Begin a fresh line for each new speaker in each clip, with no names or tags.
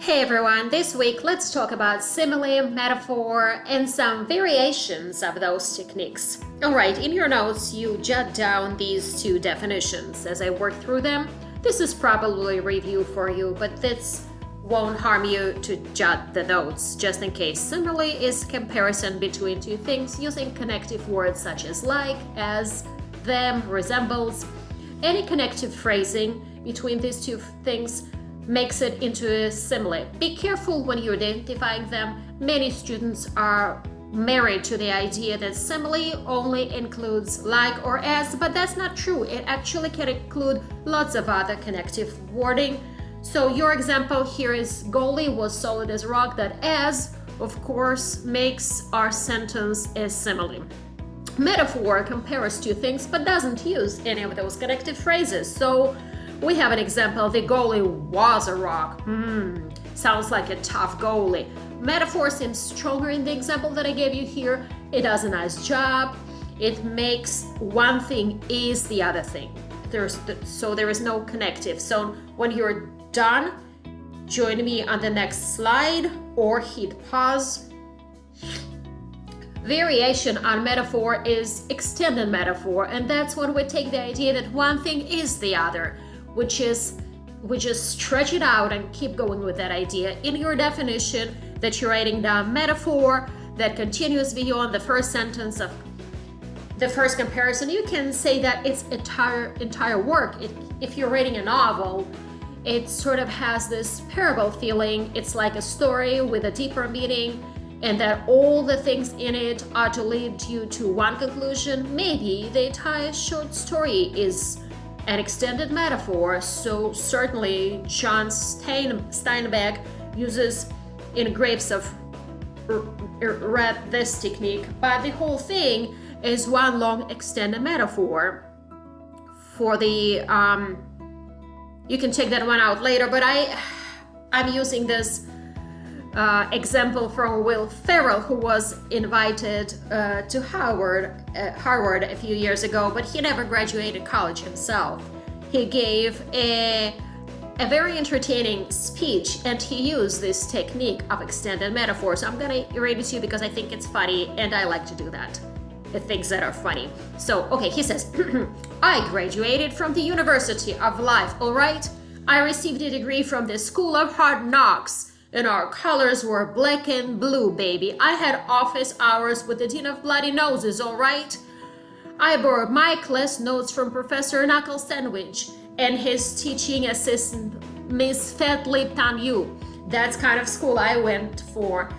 Hey everyone, this week let's talk about simile, metaphor, and some variations of those techniques. Alright, in your notes you jot down these two definitions. As I work through them, this is probably a review for you, but this won't harm you to jot the notes, just in case. Simile is comparison between two things using connective words such as like, as, them, resembles. Any connective phrasing between these two things makes it into a simile. Be careful when you're identifying them. Many students are married to the idea that simile only includes like or as, but that's not true. It actually can include lots of other connective wording. So your example here is goalie was solid as rock. That as, of course, makes our sentence a simile. Metaphor compares two things but doesn't use any of those connective phrases. So we have an example, the goalie was a rock. Sounds like a tough goalie. Metaphor seems stronger in the example that I gave you here. It does a nice job. It makes one thing is the other thing. So there is no connective. So when you're done, join me on the next slide or hit pause. Variation on metaphor is extended metaphor, and that's when we take the idea that one thing is the other. Which is we just stretch it out and keep going with that idea. In your definition that you're writing down, metaphor that continues beyond the first sentence of the first comparison, you can say that it's entire work. If you're reading a novel, it sort of has this parable feeling. It's like a story with a deeper meaning, and that all the things in it are to lead you to one conclusion. Maybe the entire short story is an extended metaphor. So certainly John Steinbeck uses in Grapes of Wrath this technique, but the whole thing is one long extended metaphor. For the you can take that one out later, but I'm using this example from Will Ferrell, who was invited to Harvard a few years ago, but he never graduated college himself. He gave a very entertaining speech, and he used this technique of extended metaphors. I'm gonna read it to you because I think it's funny, and I like to do that. The things that are funny. So, okay, he says, I graduated from the University of Life, all right? I received a degree from the School of Hard Knocks, and our colors were black and blue, baby. I had office hours with the Dean of Bloody Noses, all right? I borrowed my class notes from Professor Knuckle Sandwich and his teaching assistant, Miss Fat Lip Tanyu. That's kind of school I went for.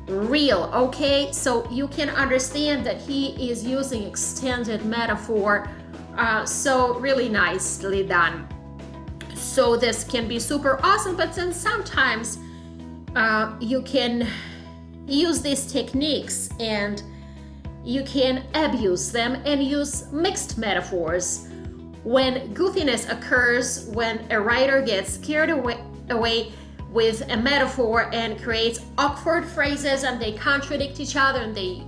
Real, okay? So you can understand that he is using extended metaphor. So really nicely done. So this can be super awesome, but then sometimes you can use these techniques and you can abuse them and use mixed metaphors. When goofiness occurs, when a writer gets carried away with a metaphor and creates awkward phrases and they contradict each other and they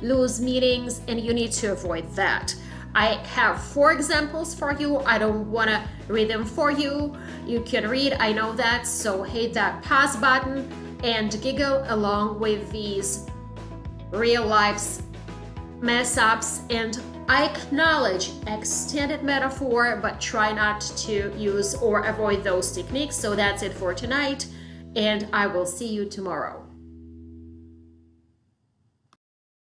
lose meanings, and you need to avoid that. I have 4 examples for you. I don't want to read them for you. You can read, I know that, so hit that pause button and giggle along with these real life mess ups. And I acknowledge extended metaphor, but try not to use or avoid those techniques. So that's it for tonight, and I will see you tomorrow.